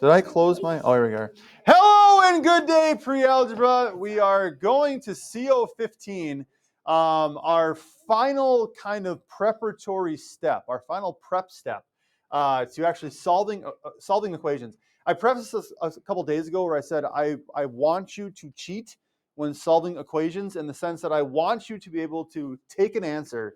Did I close my? Oh, here we go. Hello and good day, pre-algebra. We are going to CO15, our final kind of preparatory step, our final prep step to actually solving equations. I prefaced this a couple days ago where I said I want you to cheat when solving equations in the sense that I want you to be able to take an answer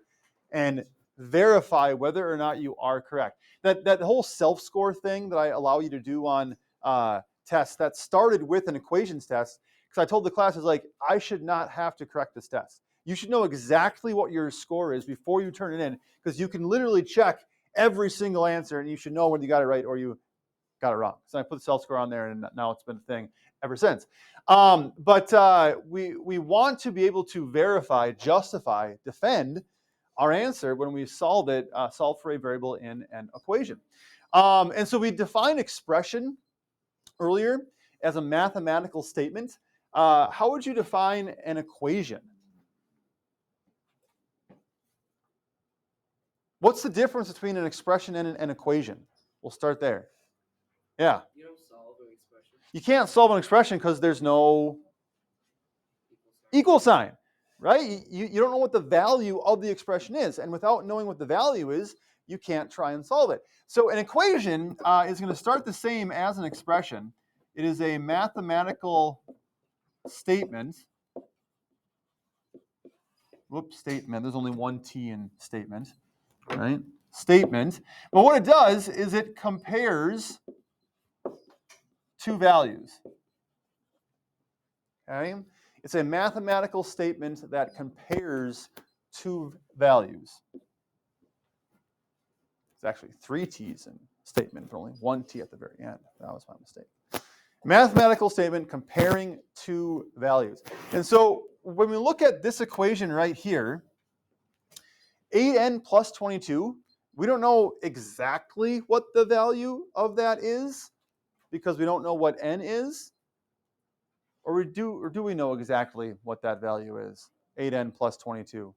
and verify whether or not you are correct. That whole self-score thing that I allow you to do on tests, that started with an equations test, because I told the class, like, I should not have to correct this test. You should know exactly what your score is before you turn it in, because you can literally check every single answer and you should know whether you got it right or you got it wrong. So I put the self-score on there, and now it's been a thing ever since. But we want to be able to verify, justify, defend our answer when we solve for a variable in an equation. And so we define expression earlier as a mathematical statement. How would you define an equation? What's the difference between an expression and an equation? We'll start there. Yeah. You don't solve an expression. You can't solve an expression because there's no equal sign, right? You don't know what the value of the expression is. And without knowing what the value is, you can't try and solve it. So an equation is going to start the same as an expression. It is a mathematical statement. Whoops, statement. There's only one T in statement, right? Statement. But what it does is it compares two values. Okay? It's a mathematical statement that compares two values. It's actually three T's in statement, but only one T at the very end. That was my mistake. Mathematical statement comparing two values. And so when we look at this equation right here, 8n plus 22, we don't know exactly what the value of that is because we don't know what n is. Or do we know exactly what that value is? 8n plus 22.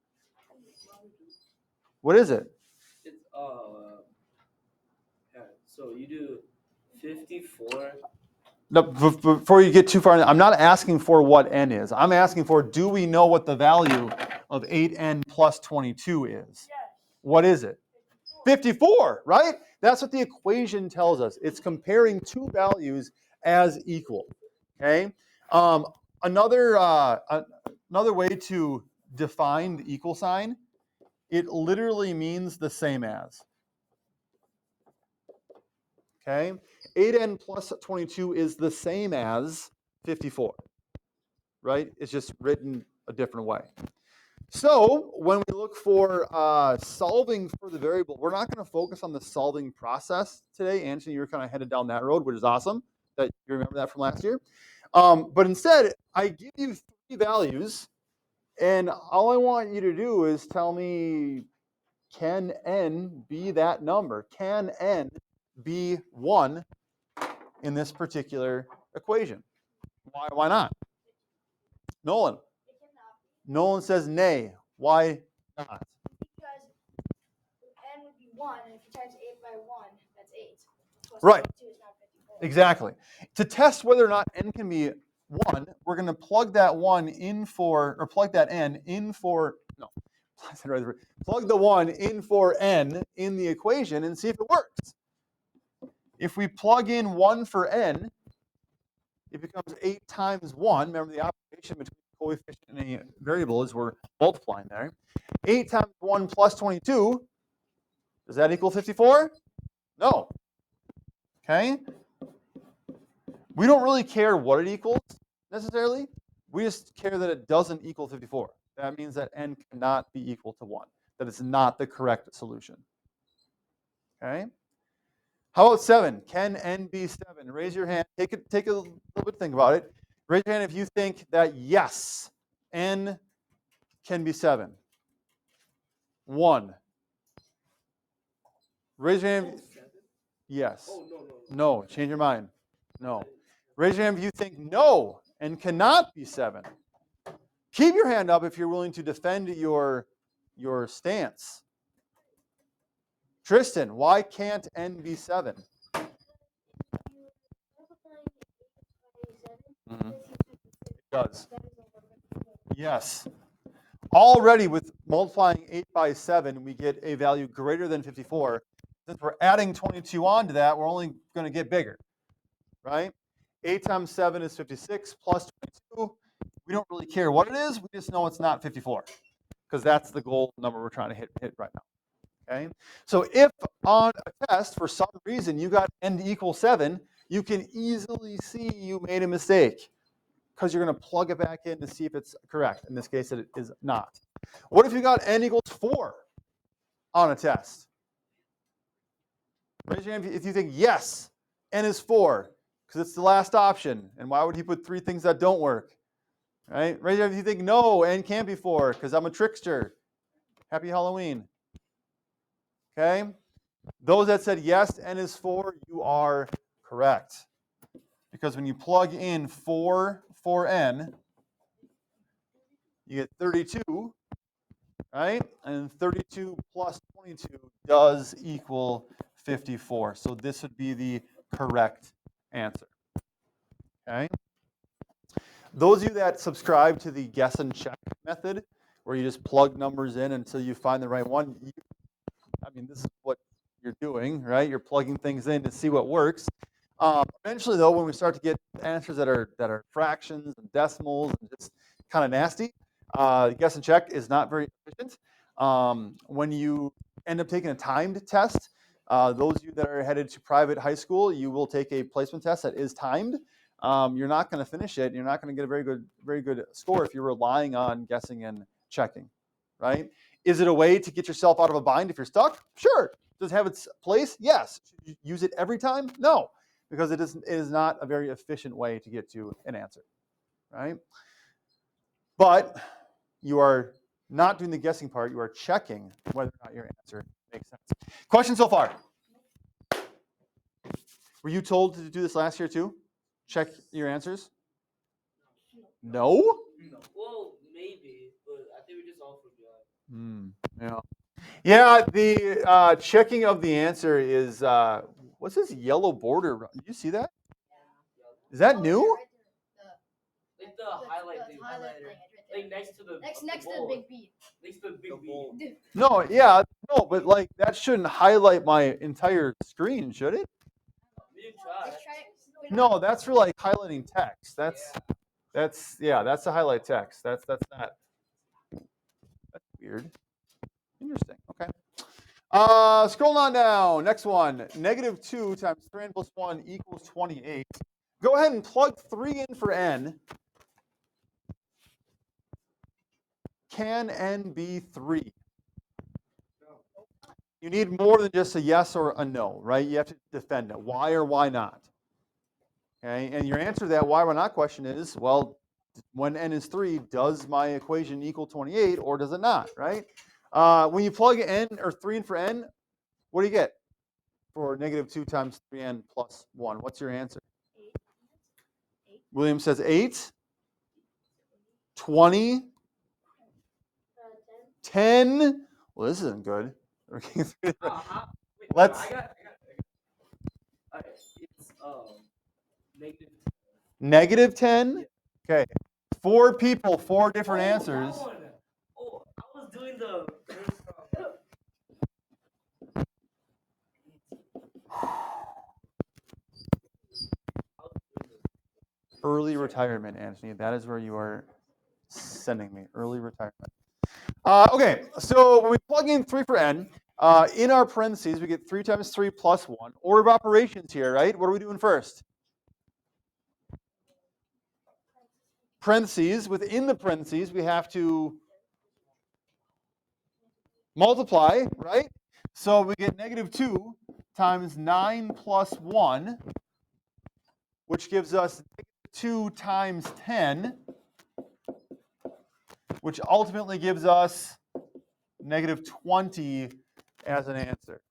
What is it? It's so you do 54. No, before you get too far, I'm not asking for what n is. I'm asking for, do we know what the value of 8n plus 22 is? Yes. What is it? 54, right? That's what the equation tells us. It's comparing two values as equal. Okay. Another way to define the equal sign, it literally means the same as. Okay. 8n plus 22 is the same as 54, right? It's just written a different way. So when we look for solving for the variable, we're not going to focus on the solving process today. Anthony, you're kind of headed down that road, which is awesome that you remember that from last year. But instead, I give you three values, and all I want you to do is tell me, can n be that number? Can n be 1 in this particular equation? Why not? Nolan. Nolan says nay. Why not? Because n would be 1, and if you times 8 by 1, that's 8. Plus Right. 2 is not 54. Exactly. To test whether or not n can be 1, we're going to plug that 1 in for, or plug that n in for, no, plug the 1 in for n in the equation and see if it works. If we plug in 1 for n, it becomes 8 times 1. Remember, the operation between the coefficient and a variable is we're multiplying there. 8 times 1 plus 22, does that equal 54? No. Okay? We don't really care what it equals necessarily. We just care that it doesn't equal 54. That means that n cannot be equal to 1. That it's not the correct solution. Okay? How about 7? Can n be 7? Raise your hand. Take a little bit to think about it. Raise your hand if you think that yes, n can be 7. 1. Raise your hand. Yes. Oh, no. No. Change your mind. No. Raise your hand if you think no, n cannot be 7. Keep your hand up if you're willing to defend your stance. Tristan, why can't n be 7? does. Yes. Already with multiplying 8 by 7, we get a value greater than 54. Since we're adding 22 onto that, we're only going to get bigger, right? 8 times 7 is 56 plus 22. We don't really care what it is. We just know it's not 54 because that's the goal number we're trying to hit right now. Okay. So if on a test, for some reason, you got n equals 7, you can easily see you made a mistake because you're going to plug it back in to see if it's correct. In this case, it is not. What if you got n equals 4 on a test? Raise your hand if you think, yes, n is 4, because it's the last option. And why would he put 3 things that don't work? Right? Raise your hand if you think, no, n can't be 4, because I'm a trickster. Happy Halloween. Okay? Those that said, yes, n is 4, you are correct. Because when you plug in 4 for n, you get 32. Right? And 32 plus 22 does equal 54. So this would be the correct answer. Okay? Those of you that subscribe to the guess and check method, where you just plug numbers in until you find the right one, this is what you're doing, right? You're plugging things in to see what works. Eventually, though, when we start to get answers that are fractions and decimals and just kind of nasty, guess and check is not very efficient. When you end up taking a timed test, those of you that are headed to private high school, you will take a placement test that is timed. You're not going to finish it. You're not going to get a very good score if you're relying on guessing and checking, right? Is it a way to get yourself out of a bind if you're stuck? Sure. Does it have its place? Yes. Should you use it every time? No, because it is not a very efficient way to get to an answer, right? But you are not doing the guessing part. You are checking whether or not your answer makes sense. Question so far? Were you told to do this last year too? Check your answers? No? No. Well, maybe, but I think we just all forgot. Yeah. Yeah, the checking of the answer is, what's this yellow border? Do you see that? Is that new? Like the highlight thing. Like next to the Next to the big B. Next to the big B. No, yeah, no, but like that shouldn't highlight my entire screen, should it? You try. No, that's for like highlighting text. That's the highlight text. That's not. That's weird. Interesting. Okay. Scroll on down. Next one. -2 times 3n plus 1 equals 28. Go ahead and plug 3 in for n. Can n be 3? You need more than just a yes or a no, right? You have to defend it. Why or why not? Okay, and your answer to that why or not question is, well, when n is 3, does my equation equal 28 or does it not, right? When you plug n or 3 in for n, what do you get for -2 times 3n plus 1? What's your answer? 8. William says 8. 20. 10. Well, this isn't good. Let's. I got. It's negative 10. Okay. 4 people, 4 different answers. That one. Oh, I was doing the. Early retirement, Anthony. That is where you are sending me. Early retirement. Okay, so when we plug in 3 for n, in our parentheses, we get 3 times 3 plus 1. Order of operations here, right? What are we doing first? Parentheses. Within the parentheses, we have to multiply, right? So we get -2 times 9 plus 1, which gives us 2 times 10, which ultimately gives us -20 as an answer.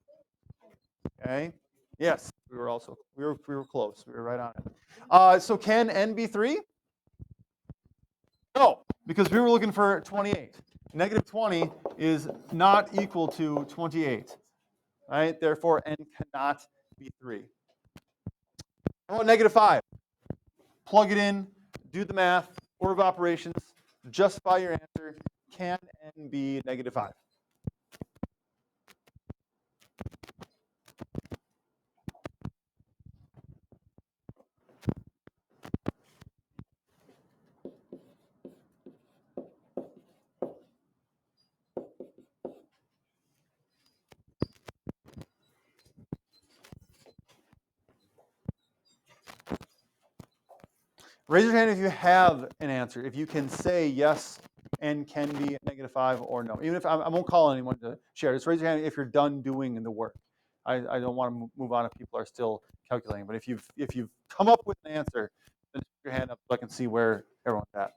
Okay. Yes, we were close. We were right on it. So can n be 3? No, because we were looking for 28. -20 is not equal to 28. Right? Therefore, n cannot be 3. How about -5? Plug it in, do the math. order of operations, justify your answer. Can n be -5? Raise your hand if you have an answer. If you can say yes, n can be -5 or no. Even if I won't call anyone to share. Just raise your hand if you're done doing the work. I don't want to move on if people are still calculating. But if you've come up with an answer, then just put your hand up so I can see where everyone's at.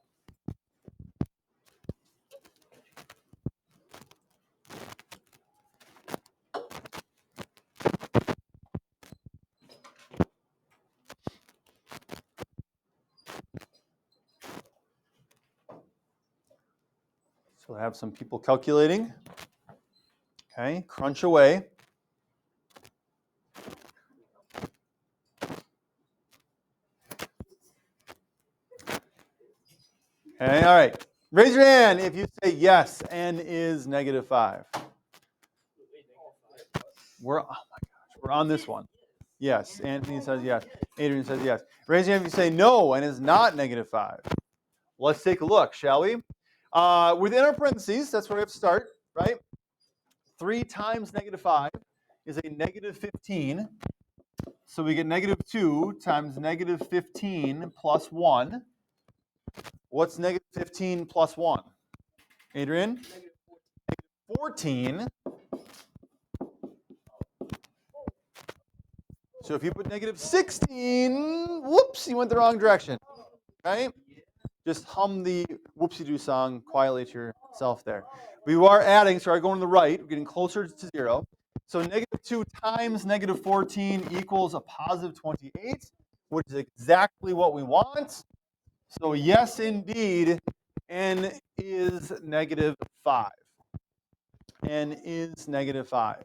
So I have some people calculating. Okay, crunch away. Okay, all right. Raise your hand if you say yes, n is -5. We're, oh my gosh, we're on this one. Yes, Anthony says yes. Adrian says yes. Raise your hand if you say no, and is not -5. Let's take a look, shall we? Within our parentheses, that's where we have to start, right? 3 times -5 is a -15. So we get -2 times -15 plus 1. What's -15 plus 1? Adrian? -14. So if you put -16, whoops, you went the wrong direction, right? Just hum the whoopsie-doo song quietly to yourself there. We are adding, so we're going to the right. We're getting closer to 0. So -2 times -14 equals a +28, which is exactly what we want. So yes, indeed, n is -5. N is -5.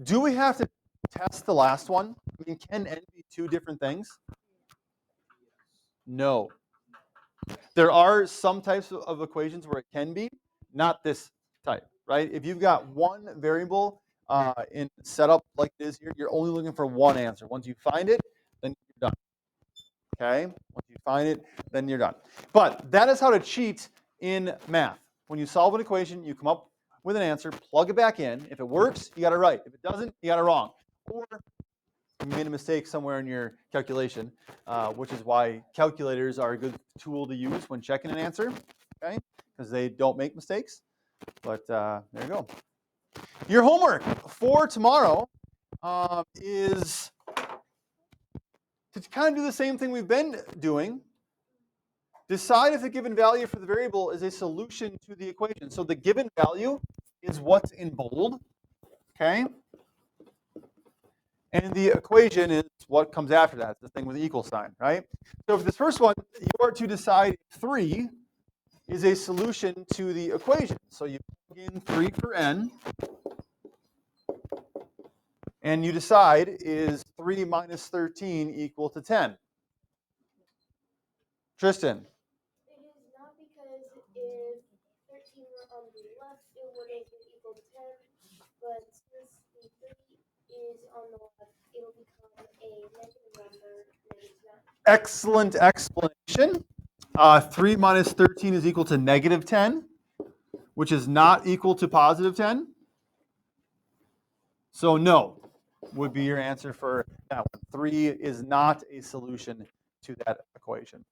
Do we have to test the last one? I mean, can n be 2 different things? No. There are some types of equations where it can be, not this type, right? If you've got one variable in setup like it is here, you're only looking for one answer. Once you find it, then you're done. Okay? Once you find it, then you're done. But that is how to cheat in math. When you solve an equation, you come up with an answer, plug it back in. If it works, you got it right. If it doesn't, you got it wrong. Or you made a mistake somewhere in your calculation, which is why calculators are a good tool to use when checking an answer, okay? Because they don't make mistakes. But there you go. Your homework for tomorrow is to kind of do the same thing we've been doing. Decide if the given value for the variable is a solution to the equation. So the given value is what's in bold, okay? And the equation is what comes after that, the thing with the equal sign, right? So for this first one, you are to decide if 3 is a solution to the equation. So you plug in 3 for n, and you decide, is 3 minus 13 equal to 10? Tristan? It is not, because if 13 were on the left, it would make it equal to 10. But since the 3 is on the left, it'll become a negative number, -9. Excellent explanation. 3 minus 13 is equal to -10, which is not equal to +10. So no would be your answer for that one. 3 is not a solution to that equation.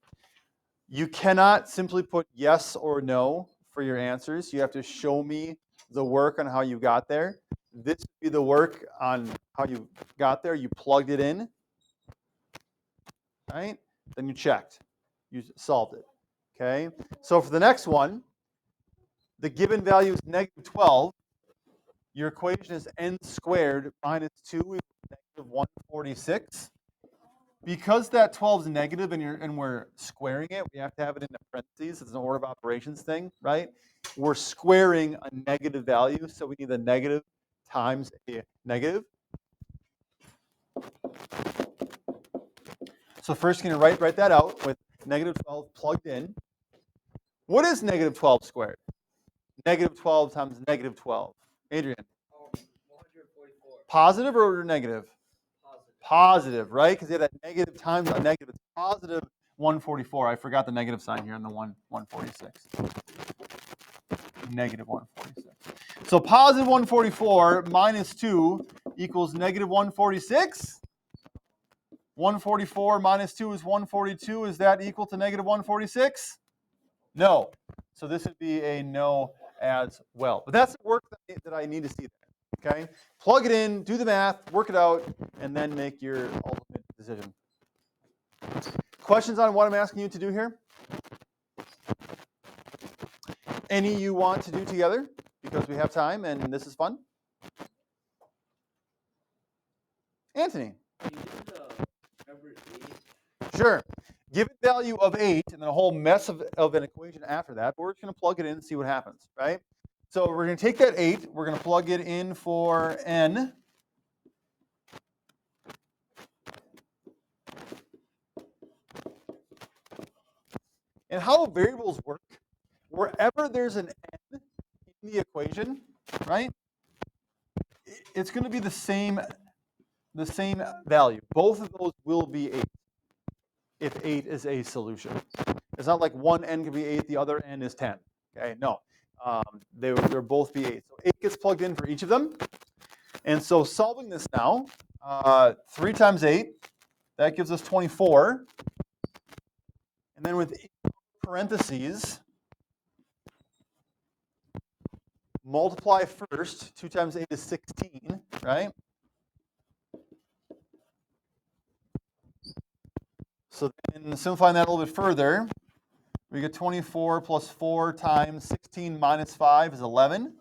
You cannot simply put yes or no for your answers. You have to show me the work on how you got there. This would be the work on how you got there. You plugged it in, right? Then you checked. You solved it, okay? So for the next one, the given value is -12. Your equation is n squared minus 2 equals -146. Because that 12 is negative and we're squaring it, we have to have it in the parentheses. It's an order of operations thing, right? We're squaring a negative value, so we need a negative times a negative. So first, you're going to write that out with -12 plugged in. What is negative 12 squared? Negative 12 times negative 12. Adrian. 144. Positive or negative? Positive. Positive, right? Because you have that negative times a negative. It's positive 144. I forgot the negative sign here in the 146. Negative 146. So positive 144 minus 2 equals negative 146. 144 minus 2 is 142. Is that equal to negative 146? No. So this would be a no as well. But that's the work that I need to see there. Okay? Plug it in, do the math, work it out, and then make your ultimate decision. Questions on what I'm asking you to do here? Any you want to do together? Because we have time and this is fun. Anthony. Can you use number 8? Sure. Give it value of 8 and then a whole mess of an equation after that. But we're just going to plug it in and see what happens, right? So we're going to take that 8. We're going to plug it in for n. And how variables work, wherever there's an n in the equation, right, it's going to be the same value. Both of those will be 8 if 8 is a solution. It's not like one n can be 8, the other n is 10. Okay, no. They'll both be 8. So 8 gets plugged in for each of them. And so solving this now, 3 times 8, that gives us 24. And then with parentheses, multiply first. 2 times 8 is 16, right? So then simplifying that a little bit further, we get 24 plus 4 times 16 minus 5 is 11.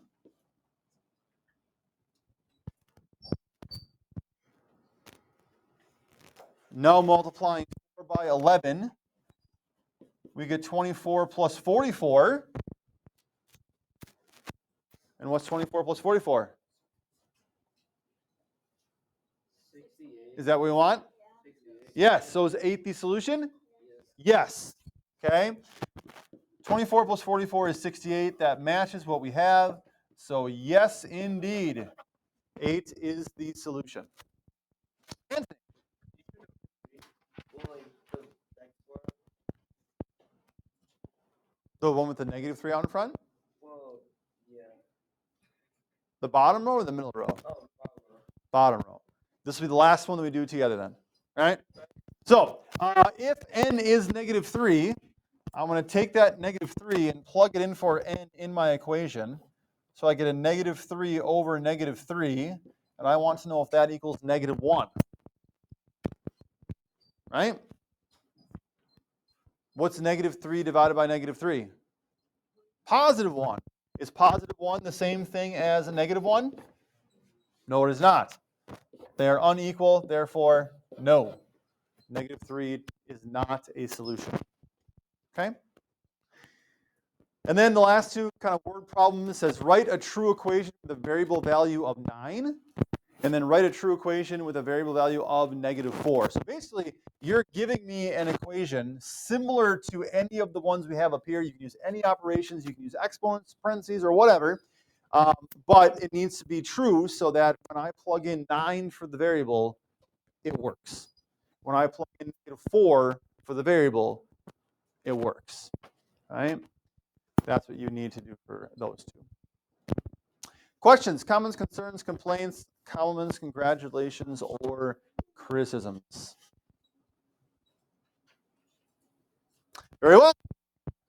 Now multiplying 4 by 11, we get 24 plus 44. And what's 24 plus 44? 68. Is that what we want? 68. Yes. So is 8 the solution? Yes. Okay. 24 plus 44 is 68. That matches what we have. So yes, indeed, 8 is the solution. Anthony. Well, like the next one. The one with the negative 3 out in front? Well, yeah. The bottom row or the middle row? Oh, Bottom row. This will be the last one that we do together then. All right? So if n is negative 3, I'm going to take that negative 3 and plug it in for n in my equation. So I get a negative 3 over negative 3. And I want to know if that equals negative 1. Right? What's negative 3 divided by negative 3? Positive 1. Is positive 1 the same thing as a negative 1? No, it is not. They are unequal, therefore, no. Negative 3 is not a solution. Okay? And then the last two kind of word problems says write a true equation with a variable value of 9, and then write a true equation with a variable value of negative 4. So basically, you're giving me an equation similar to any of the ones we have up here. You can use any operations. You can use exponents, parentheses, or whatever. But it needs to be true so that when I plug in 9 for the variable, it works. When I plug in negative 4 for the variable, it works. All right? That's what you need to do for those two. Questions, comments, concerns, complaints, compliments, congratulations, or criticisms? Very well.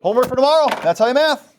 Homework for tomorrow. That's how you math.